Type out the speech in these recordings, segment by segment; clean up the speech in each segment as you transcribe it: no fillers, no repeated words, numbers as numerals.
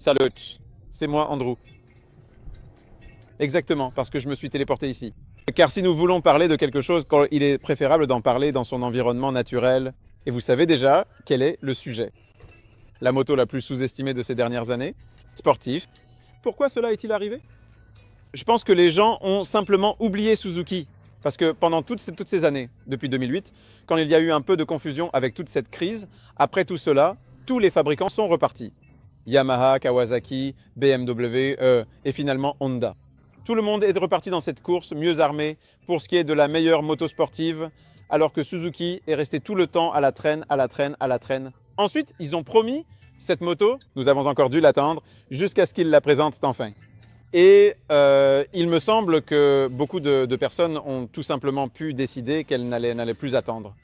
Salut, c'est moi Andrew. Exactement, parce que je me suis téléporté ici. Car si nous voulons parler de quelque chose, il est préférable d'en parler dans son environnement naturel. Et vous savez déjà quel est le sujet. La moto la plus sous-estimée de ces dernières années, sportif. Pourquoi cela est-il arrivé? Je pense que les gens ont simplement oublié Suzuki. Parce que pendant toutes ces années, depuis 2008, quand il y a eu un peu de confusion avec toute cette crise, après tout cela, tous les fabricants sont repartis. Yamaha, Kawasaki, BMW et finalement Honda. Tout le monde est reparti dans cette course mieux armé pour ce qui est de la meilleure moto sportive, alors que Suzuki est resté tout le temps à la traîne, à la traîne, à la traîne. Ensuite, ils ont promis cette moto, nous avons encore dû l'attendre, jusqu'à ce qu'ils la présentent enfin. Et il me semble que beaucoup de personnes ont tout simplement pu décider qu'elles n'allaient plus attendre.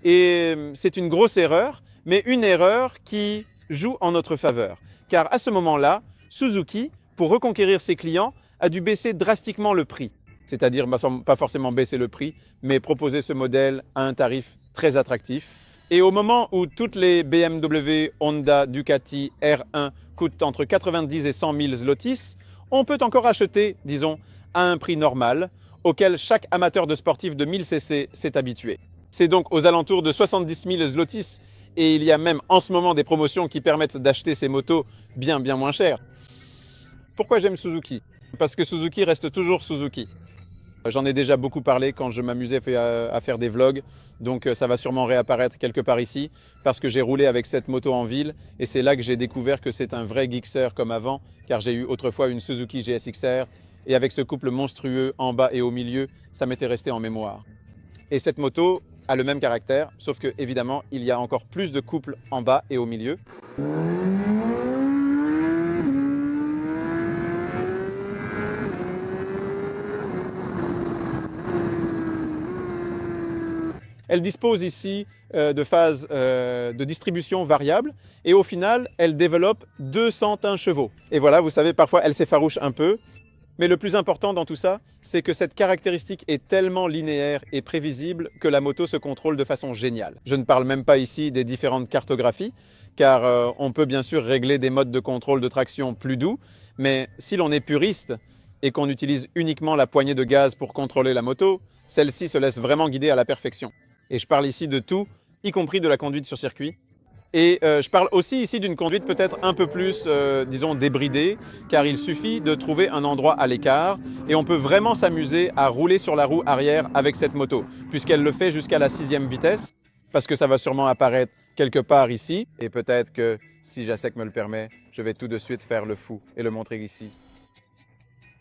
Et c'est une grosse erreur, mais une erreur qui joue en notre faveur. Car à ce moment-là, Suzuki, pour reconquérir ses clients, a dû baisser drastiquement le prix. C'est-à-dire, pas forcément baisser le prix, mais proposer ce modèle à un tarif très attractif. Et au moment où toutes les BMW, Honda, Ducati, R1 coûtent entre 90 et 100 000 zlotys, on peut encore acheter, disons, à un prix normal, auquel chaque amateur de sportif de 1000 cc s'est habitué. C'est donc aux alentours de 70 000 zlotys, et il y a même en ce moment des promotions qui permettent d'acheter ces motos bien moins chères. Pourquoi j'aime Suzuki? Parce que Suzuki reste toujours Suzuki. J'en ai déjà beaucoup parlé quand je m'amusais à faire des vlogs, donc ça va sûrement réapparaître quelque part ici, parce que j'ai roulé avec cette moto en ville, et c'est là que j'ai découvert que c'est un vrai Gixxer comme avant, car j'ai eu autrefois une Suzuki GSX-R, et avec ce couple monstrueux en bas et au milieu, ça m'était resté en mémoire. Et cette moto a le même caractère, sauf que évidemment, il y a encore plus de couples en bas et au milieu. Elle dispose ici de phases de distribution variables et au final, elle développe 201 chevaux. Et voilà, vous savez, parfois, elle s'effarouche un peu. Mais le plus important dans tout ça, c'est que cette caractéristique est tellement linéaire et prévisible que la moto se contrôle de façon géniale. Je ne parle même pas ici des différentes cartographies, car on peut bien sûr régler des modes de contrôle de traction plus doux, mais si l'on est puriste et qu'on utilise uniquement la poignée de gaz pour contrôler la moto, celle-ci se laisse vraiment guider à la perfection. Et je parle ici de tout, y compris de la conduite sur circuit. Et je parle aussi ici d'une conduite peut-être un peu plus, disons, débridée, car il suffit de trouver un endroit à l'écart et on peut vraiment s'amuser à rouler sur la roue arrière avec cette moto, puisqu'elle le fait jusqu'à la 6e vitesse, parce que ça va sûrement apparaître quelque part ici. Et peut-être que, si Jacek me le permet, je vais tout de suite faire le fou et le montrer ici.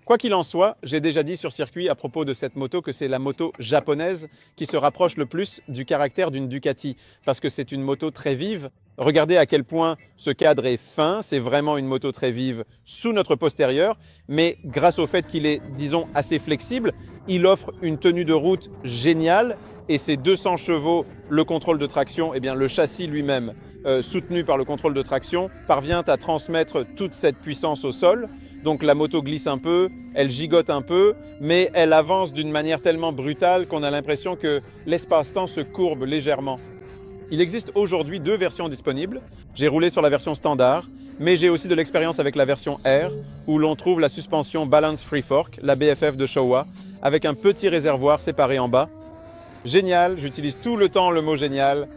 Quoi qu'il en soit, j'ai déjà dit sur circuit à propos de cette moto que c'est la moto japonaise qui se rapproche le plus du caractère d'une Ducati, parce que c'est une moto très vive. Regardez à quel point ce cadre est fin, c'est vraiment une moto très vive sous notre postérieur, mais grâce au fait qu'il est, disons, assez flexible, il offre une tenue de route géniale et ses 200 chevaux, le contrôle de traction, eh bien le châssis lui-même, soutenu par le contrôle de traction, parvient à transmettre toute cette puissance au sol. Donc la moto glisse un peu, elle gigote un peu, mais elle avance d'une manière tellement brutale qu'on a l'impression que l'espace-temps se courbe légèrement. Il existe aujourd'hui 2 versions disponibles. J'ai roulé sur la version standard, mais j'ai aussi de l'expérience avec la version R, où l'on trouve la suspension Balance Free Fork, la BFF de Showa, avec un petit réservoir séparé en bas. Génial, j'utilise tout le temps le mot génial.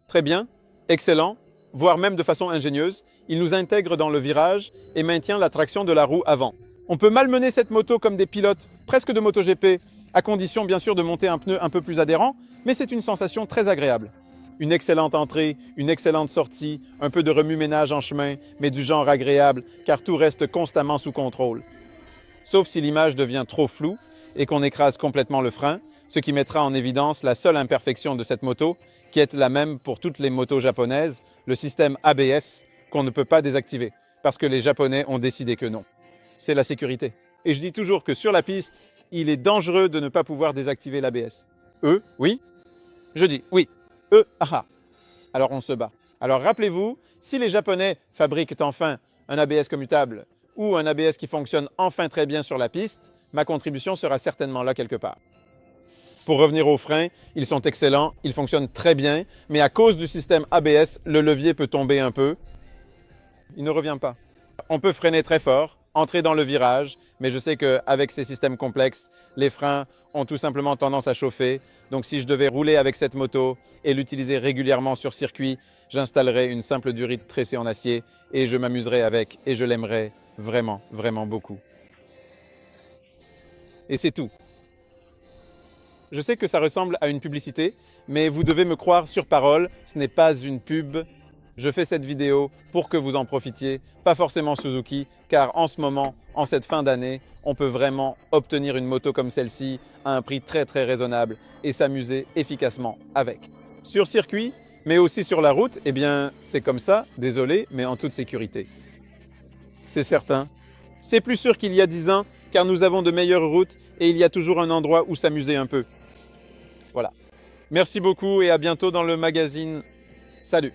Très bien, excellent, voire même de façon ingénieuse. Il nous intègre dans le virage et maintient la traction de la roue avant. On peut malmener cette moto comme des pilotes presque de MotoGP, à condition bien sûr de monter un pneu un peu plus adhérent, mais c'est une sensation très agréable. Une excellente entrée, une excellente sortie, un peu de remue-ménage en chemin, mais du genre agréable, car tout reste constamment sous contrôle. Sauf si l'image devient trop floue et qu'on écrase complètement le frein, ce qui mettra en évidence la seule imperfection de cette moto, qui est la même pour toutes les motos japonaises, le système ABS, qu'on ne peut pas désactiver, parce que les Japonais ont décidé que non. C'est la sécurité. Et je dis toujours que sur la piste, il est dangereux de ne pas pouvoir désactiver l'ABS. Eux, oui? Je dis oui. Eux, ah. Alors on se bat. Alors rappelez-vous, si les Japonais fabriquent enfin un ABS commutable ou un ABS qui fonctionne enfin très bien sur la piste, ma contribution sera certainement là quelque part. Pour revenir aux freins, ils sont excellents, ils fonctionnent très bien, mais à cause du système ABS, le levier peut tomber un peu. il ne revient pas. On peut freiner très fort, entrer dans le virage, mais je sais qu'avec ces systèmes complexes, les freins ont tout simplement tendance à chauffer. Donc si je devais rouler avec cette moto et l'utiliser régulièrement sur circuit, j'installerais une simple durite tressée en acier et je m'amuserais avec et je l'aimerais vraiment, vraiment beaucoup. Et c'est tout. Je sais que ça ressemble à une publicité, mais vous devez me croire sur parole, ce n'est pas une pub. Je fais cette vidéo pour que vous en profitiez, pas forcément Suzuki, car en ce moment, en cette fin d'année, on peut vraiment obtenir une moto comme celle-ci à un prix très très raisonnable et s'amuser efficacement avec. Sur circuit, mais aussi sur la route, eh bien c'est comme ça, désolé, mais en toute sécurité. C'est certain. C'est plus sûr qu'il y a 10 ans, car nous avons de meilleures routes et il y a toujours un endroit où s'amuser un peu. Voilà. Merci beaucoup et à bientôt dans le magazine. Salut!